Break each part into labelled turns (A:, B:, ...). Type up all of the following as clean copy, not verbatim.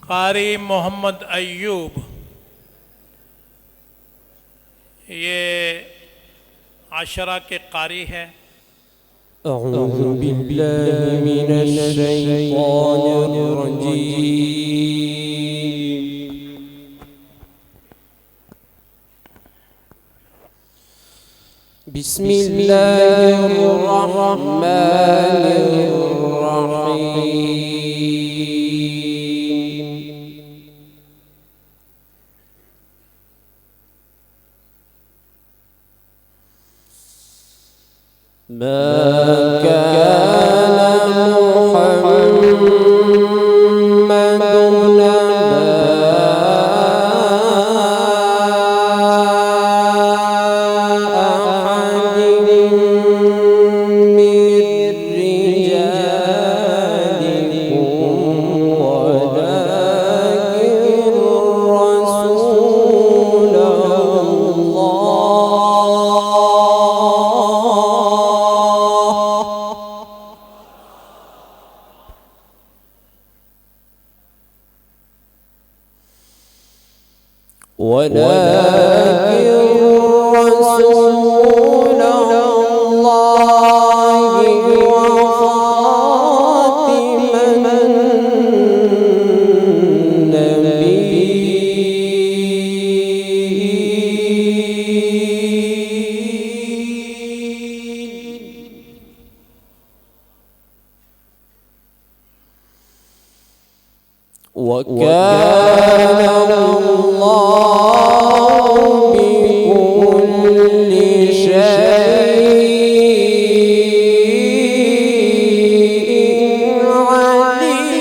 A: कारी मोहम्मद अय्यूब, ये आशरा के कारी है।
B: अऊज़ु बिल्लाहि मिनश शैतानिर रजीम। बिस्मिल्लाहिर रहमानिर रहीम। मा وكان الله بكل شيء عليما.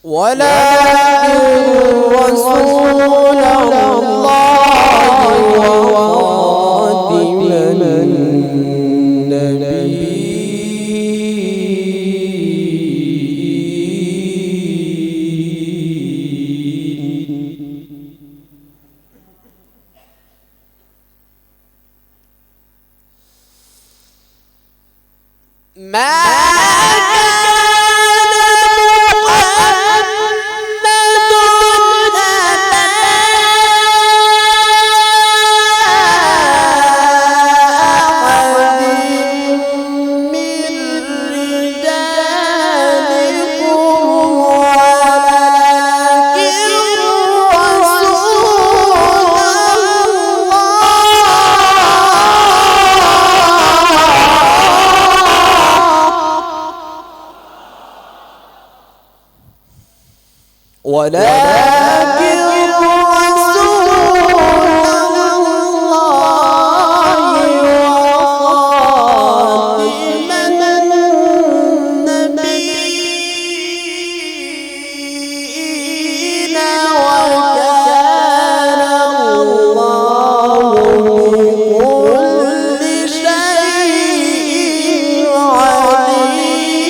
B: ولكن رسول الله وخاتم النبيين. ولكن رسول الله وخاتم النبيين وكان الله بكل شيء عليما.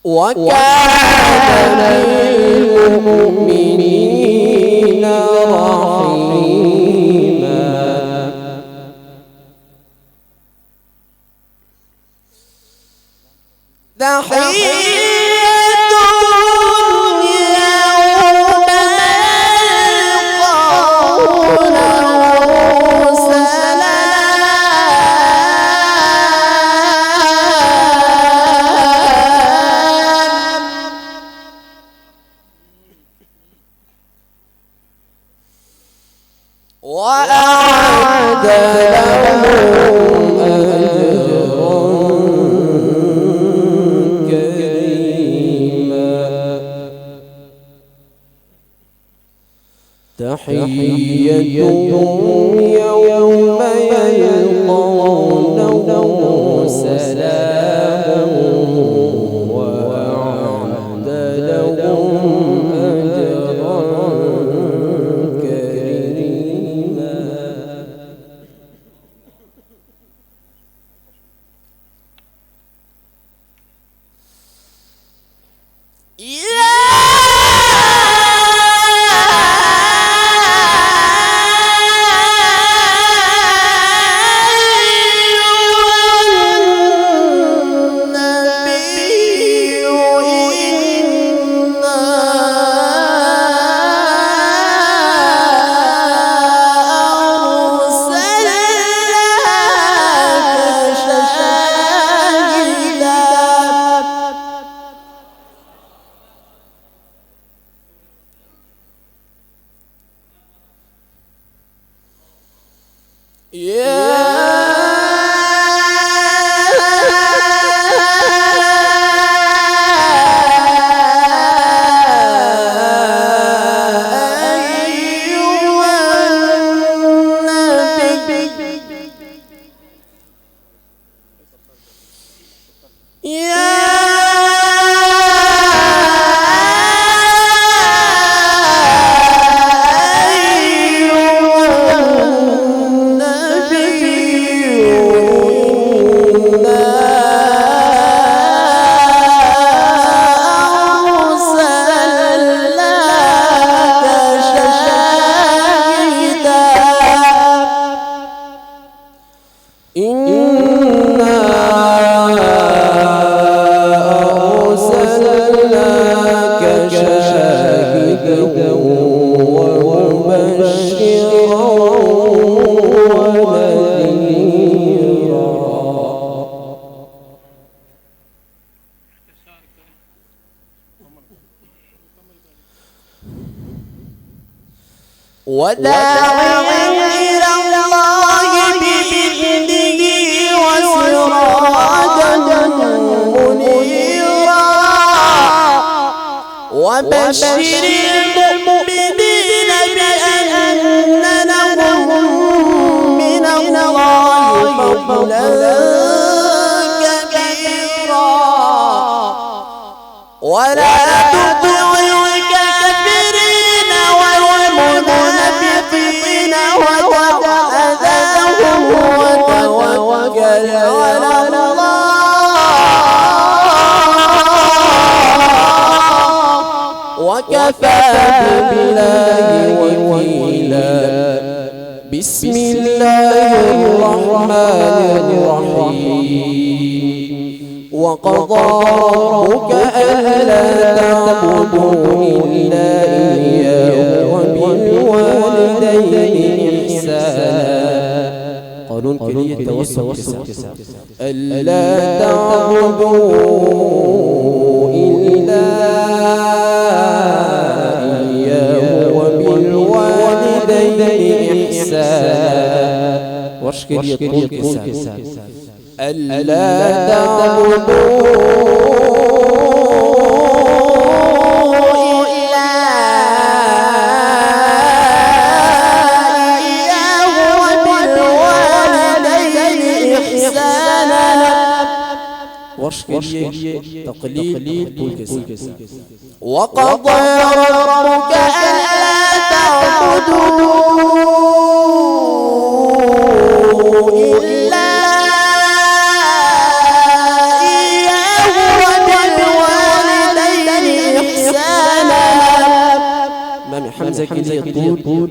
B: وكان بالمؤمنين رحيما. تحيتهم يوم يلقونه سلام وأعد لهم أجرا كريما. تحيتهم يوم يلقونه سلام وأعد لهم أجرا كريما. وداعيا إلى الله بإذنه وسراجا منيرا وبشر المؤمنين بأن لهم من الله فضلا كبيرا ولا تطع الكافرين والمنافقين ودع أذاهم وتوكل على الله وكفى بالله وكيلا. بسم الله الرحمن الرحيم. وقضى ربك ألا تعبدوا إلا إياه وبالوالدين إحسانا. قانون كلية التوسل ألا تعبدوا إلا إياه وبالوالدين إحسانا. ورش كلية التوسل ألا تعبدوا إلا إياه وبالوالدين إحسانا. ورش كلية تقليل وقضى ربك ألا تعبدوا إلا حمزة كلية طول.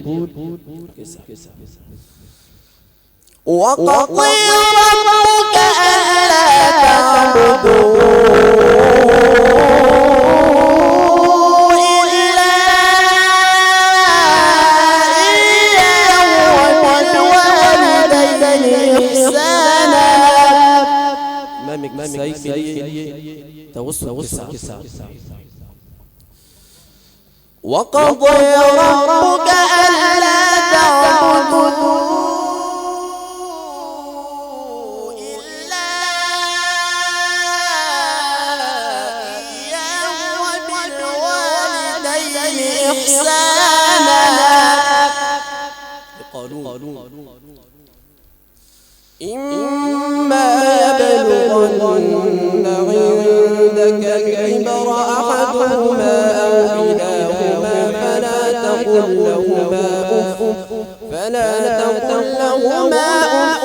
B: وقضى ربك ألا تعبدوا إلا إياه وبالوالدين إحسانا. مامك كلية توسل. وقضى ربك ألا تعبدوا إلا إياه وبالوالدين إحسانا. إما يبلغن عندك الكبر أحدهما أو كلاهما فلا تقل لهما أف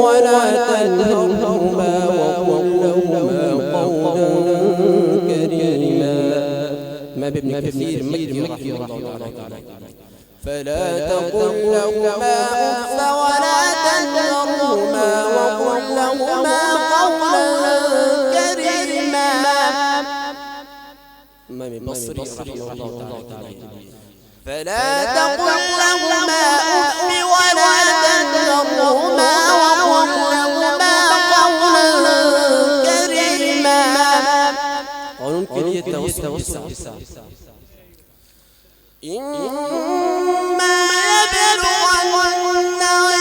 B: ولا تنهرهما وقل لهما قولا كريما. ما بابن كثير مكي رحمه الله تعالى. فلا تقل لهما أف ولا تنهرهما وقل لهما قولا كريما. إمام البصري رحمه الله تعالى. فلا تقل لهما أف ولا تنهرهما وقل لهما قولا كريما. قانون كلية التوسل. إما يبلغن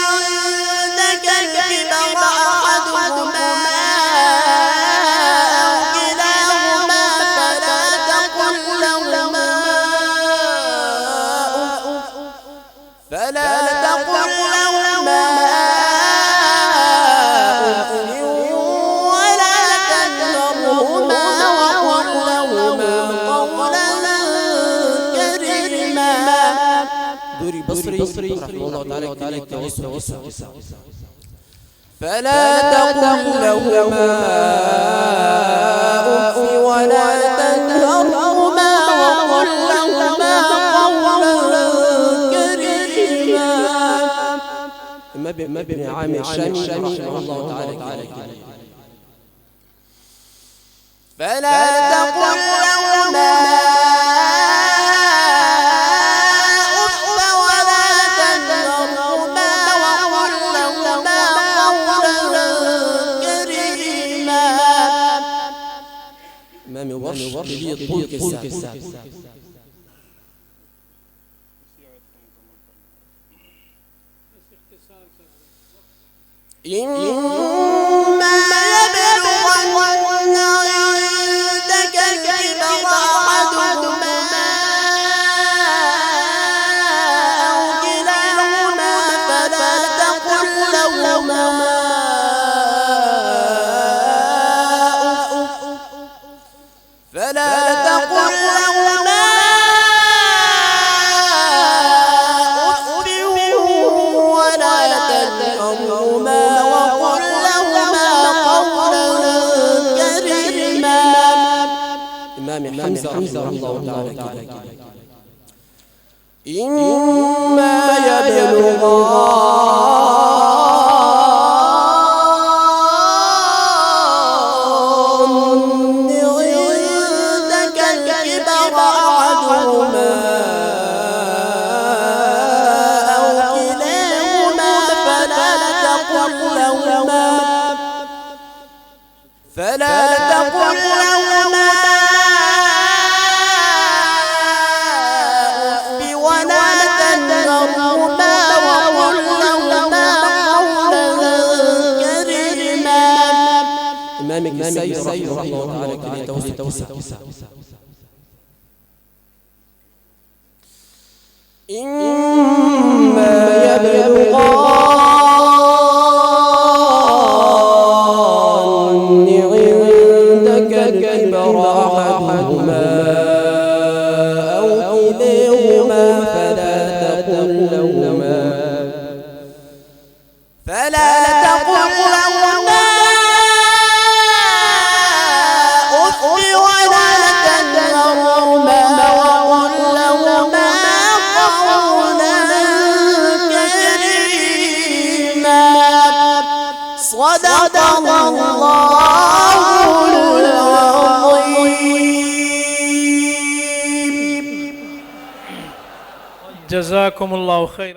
B: عندك الكبر أحدهما أو كلاهما فلا تقل لهما أف ولا تنهرهما وقل لهما قولا كريما. دوري بصري رحمه الله تعالى التوسل. فلا تقل لهما أف ولا تنهرهما وقل لهما قولا كريما. ما بن عامر الشامي رحمه الله تعالى. فلا تقل لهما أف ولا تنهرهما وقل لهما قولا كريما. إمام ورش طول كسا. إما يبلغن عندك الكبر أحدهما أو كلاهما فلا تقل لهما ولا تنهرهما وقل لهما قولا كريما. إمام حمزة رحمه الله تعالى كده. إما فلا تقل لهما أف ولا تنهرهما وقل لهما قولا كريما. إمام الكسائي رحمه الله تعالى توسع. إما الكبر أحدهما أو كلاهما فلا تقل لهما أف ولا تنهرهما وقل لهما قولا كريما. صدق الله العظيم.
A: جزاكم الله خيرا.